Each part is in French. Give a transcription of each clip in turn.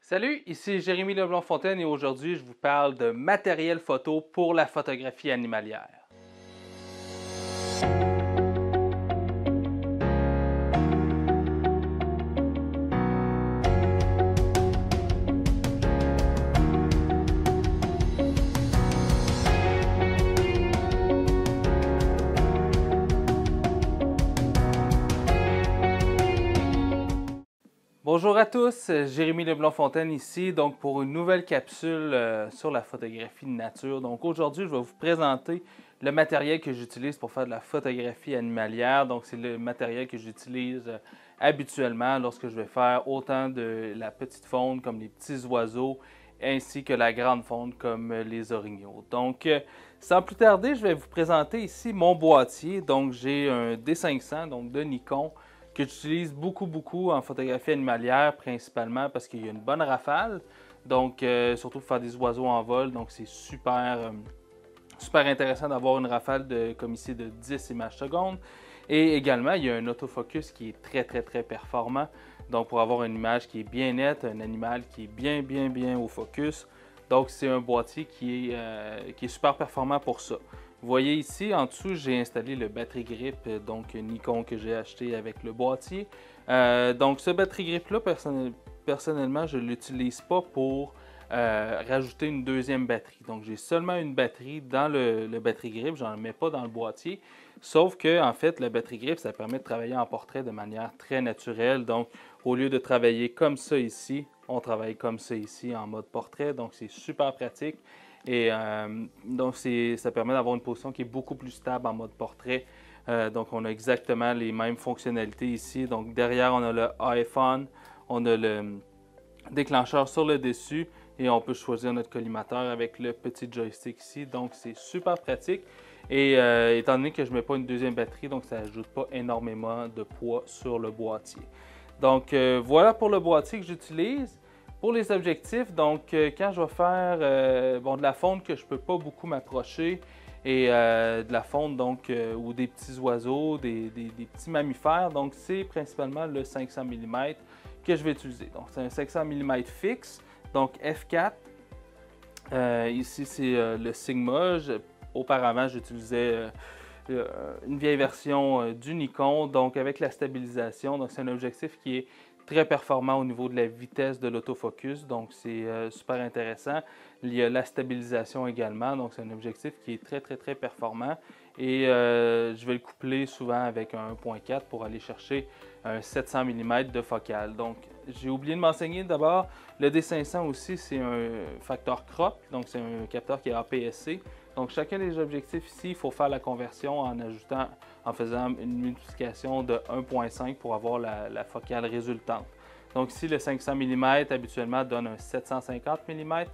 Salut, ici Jérémy Leblanc-Fontaine et aujourd'hui je vous parle de matériel photo pour la photographie animalière. Bonjour à tous, Jérémy Leblanc-Fontaine ici, donc pour une nouvelle capsule sur la photographie de nature. Donc aujourd'hui, je vais vous présenter le matériel que j'utilise pour faire de la photographie animalière. Donc c'est le matériel que j'utilise habituellement lorsque je vais faire autant de la petite faune comme les petits oiseaux, ainsi que la grande faune comme les orignaux. Donc sans plus tarder, je vais vous présenter ici mon boîtier. Donc j'ai un D500 donc de Nikon, que j'utilise beaucoup en photographie animalière, principalement parce qu'il y a une bonne rafale, donc surtout pour faire des oiseaux en vol, donc c'est super intéressant d'avoir une rafale comme ici de 10 images secondes. Et également, il y a un autofocus qui est très performant, donc pour avoir une image qui est bien nette, un animal qui est bien au focus. Donc c'est un boîtier qui est super performant pour ça. Vous voyez ici, en dessous, j'ai installé le battery grip, donc Nikon que j'ai acheté avec le boîtier. Donc ce battery grip-là, personnellement, je ne l'utilise pas pour rajouter une deuxième batterie. Donc j'ai seulement une batterie dans le battery grip, je n'en mets pas dans le boîtier. Sauf que, en fait, le battery grip, ça permet de travailler en portrait de manière très naturelle. Donc au lieu de travailler comme ça ici, on travaille comme ça ici en mode portrait. Donc c'est super pratique. Et donc, ça permet d'avoir une position qui est beaucoup plus stable en mode portrait. Donc, on a exactement les mêmes fonctionnalités ici. Donc, derrière, on a le iPhone, on a le déclencheur sur le dessus et on peut choisir notre collimateur avec le petit joystick ici. Donc, c'est super pratique. Et étant donné que je ne mets pas une deuxième batterie, donc ça n'ajoute pas énormément de poids sur le boîtier. Donc, voilà pour le boîtier que j'utilise. Pour les objectifs, donc quand je vais faire de la faune que je ne peux pas beaucoup m'approcher et de la faune donc ou des petits oiseaux, des petits mammifères, donc c'est principalement le 500 mm que je vais utiliser. Donc c'est un 500 mm fixe, donc f4. Ici c'est le Sigma. Auparavant j'utilisais une vieille version du Nikon, donc avec la stabilisation. Donc c'est un objectif qui est très performant au niveau de la vitesse de l'autofocus, donc c'est super intéressant. Il y a la stabilisation également, donc c'est un objectif qui est très performant. Et je vais le coupler souvent avec un 1.4 pour aller chercher un 700 mm de focale. Donc j'ai oublié de m'enseigner d'abord, le D500 aussi c'est un facteur crop, donc c'est un capteur qui est APS-C. Donc chacun des objectifs ici, il faut faire la conversion en faisant une multiplication de 1.5 pour avoir la focale résultante. Donc ici, le 500 mm habituellement donne un 750 mm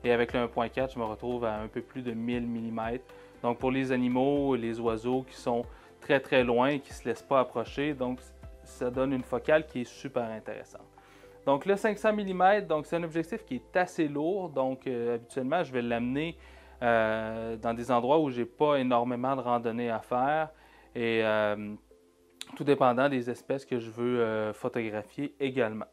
et avec le 1.4, je me retrouve à un peu plus de 1000 mm. Donc pour les animaux, les oiseaux qui sont très loin et qui ne se laissent pas approcher, donc ça donne une focale qui est super intéressante. Donc le 500 mm, donc c'est un objectif qui est assez lourd, donc habituellement, je vais l'amener dans des endroits où je n'ai pas énormément de randonnée à faire et tout dépendant des espèces que je veux photographier également.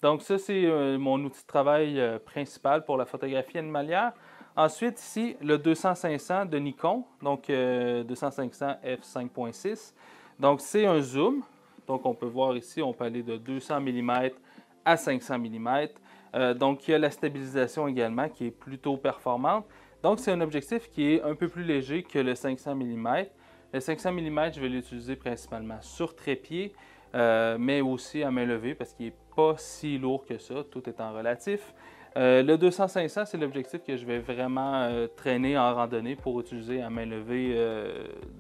Donc ça, c'est mon outil de travail principal pour la photographie animalière. Ensuite, ici, le 200-500 de Nikon, donc 200-500 f5.6. Donc c'est un zoom. Donc on peut voir ici, on peut aller de 200 mm à 500 mm. Donc il y a la stabilisation également qui est plutôt performante. Donc, c'est un objectif qui est un peu plus léger que le 500 mm. Le 500 mm, je vais l'utiliser principalement sur trépied, mais aussi à main levée parce qu'il n'est pas si lourd que ça, tout étant relatif. Le 200-500, c'est l'objectif que je vais vraiment traîner en randonnée pour utiliser à main levée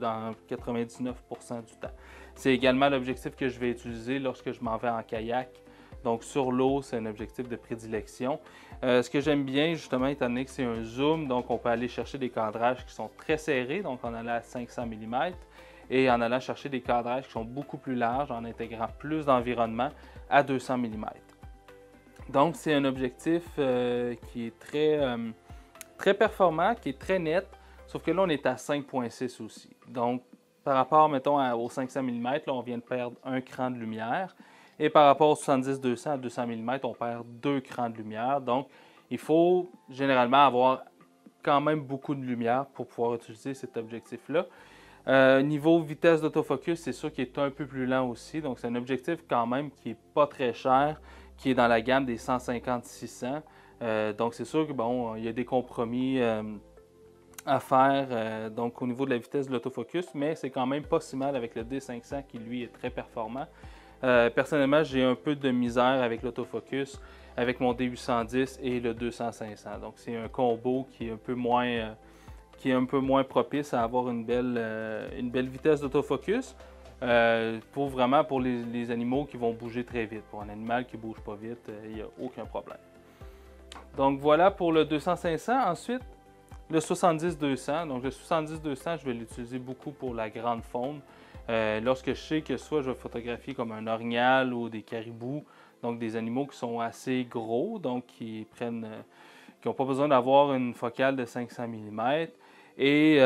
dans 99% du temps. C'est également l'objectif que je vais utiliser lorsque je m'en vais en kayak. Donc sur l'eau, c'est un objectif de prédilection. Ce que j'aime bien, justement, étant donné que c'est un zoom, donc on peut aller chercher des cadrages qui sont très serrés, donc en allant à 500 mm, et en allant chercher des cadrages qui sont beaucoup plus larges, en intégrant plus d'environnement à 200 mm. Donc c'est un objectif qui est très performant, qui est très net, sauf que là on est à 5.6 aussi. Donc par rapport, mettons, au 500 mm, là on vient de perdre un cran de lumière. Et par rapport au 70-200 à 200 mm, on perd 2 crans de lumière. Donc, il faut généralement avoir quand même beaucoup de lumière pour pouvoir utiliser cet objectif-là. Niveau vitesse d'autofocus, c'est sûr qu'il est un peu plus lent aussi. Donc, c'est un objectif quand même qui n'est pas très cher, qui est dans la gamme des 150-600. Donc, c'est sûr que bon, il y a des compromis à faire donc au niveau de la vitesse de l'autofocus, mais c'est quand même pas si mal avec le D500 qui lui est très performant. Personnellement, j'ai un peu de misère avec l'autofocus avec mon D810 et le 200-500. Donc, c'est un combo qui est un peu moins propice à avoir une belle vitesse d'autofocus pour les animaux qui vont bouger très vite. Pour un animal qui ne bouge pas vite, il n'y a aucun problème. Donc, voilà pour le 200-500. Ensuite, le 70-200. Donc, le 70-200, je vais l'utiliser beaucoup pour la grande faune. Lorsque je sais que soit je vais photographier comme un orignal ou des caribous, donc des animaux qui sont assez gros, donc qui n'ont pas besoin d'avoir une focale de 500 mm. Et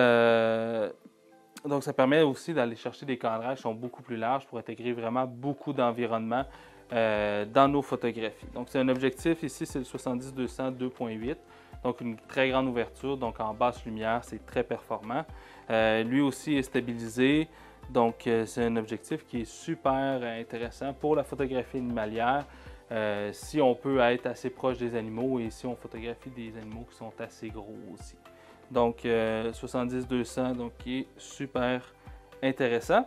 donc ça permet aussi d'aller chercher des cadrages qui sont beaucoup plus larges pour intégrer vraiment beaucoup d'environnement dans nos photographies. Donc c'est un objectif ici, c'est le 70-200 2.8. Donc une très grande ouverture, donc en basse lumière, c'est très performant. Lui aussi est stabilisé. Donc, c'est un objectif qui est super intéressant pour la photographie animalière si on peut être assez proche des animaux et si on photographie des animaux qui sont assez gros aussi. Donc, 70-200, donc qui est super intéressant.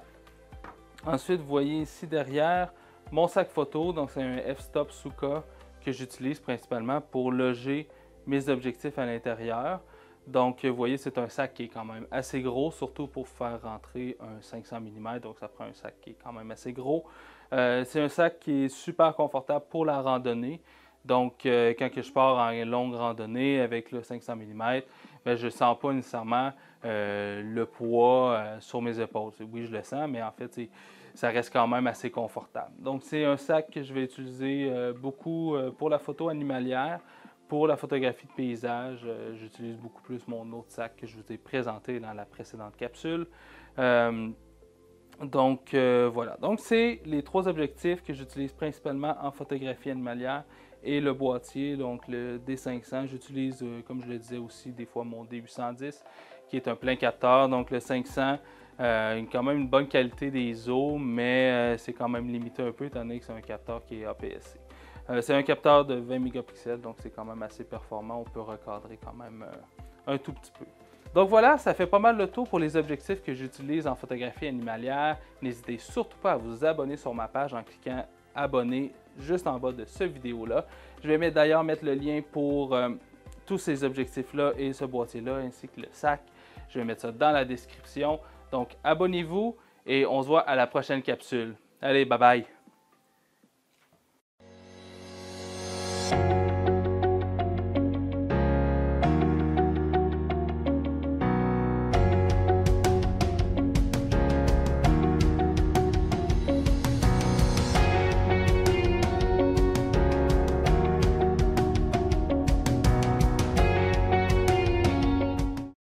Ensuite, vous voyez ici derrière mon sac photo. Donc, c'est un f-stop Suka que j'utilise principalement pour loger mes objectifs à l'intérieur. Donc, vous voyez, c'est un sac qui est quand même assez gros, surtout pour faire rentrer un 500 mm. Donc, ça prend un sac qui est quand même assez gros. C'est un sac qui est super confortable pour la randonnée. Donc, quand je pars en longue randonnée avec le 500 mm, je ne sens pas nécessairement le poids sur mes épaules. Oui, je le sens, mais en fait, ça reste quand même assez confortable. Donc, c'est un sac que je vais utiliser beaucoup pour la photo animalière. Pour la photographie de paysage, j'utilise beaucoup plus mon autre sac que je vous ai présenté dans la précédente capsule. Voilà. Donc, c'est les 3 objectifs que j'utilise principalement en photographie animalière et le boîtier, donc le D500. J'utilise, comme je le disais aussi, des fois mon D810 qui est un plein capteur. Donc, le 500, quand même une bonne qualité des ISO, mais c'est quand même limité un peu étant donné que c'est un capteur qui est APS-C. C'est un capteur de 20 mégapixels, donc c'est quand même assez performant. On peut recadrer quand même un tout petit peu. Donc voilà, ça fait pas mal le tour pour les objectifs que j'utilise en photographie animalière. N'hésitez surtout pas à vous abonner sur ma page en cliquant « Abonner » juste en bas de cette vidéo-là. Je vais d'ailleurs mettre le lien pour tous ces objectifs-là et ce boîtier-là, ainsi que le sac. Je vais mettre ça dans la description. Donc abonnez-vous et on se voit à la prochaine capsule. Allez, bye bye!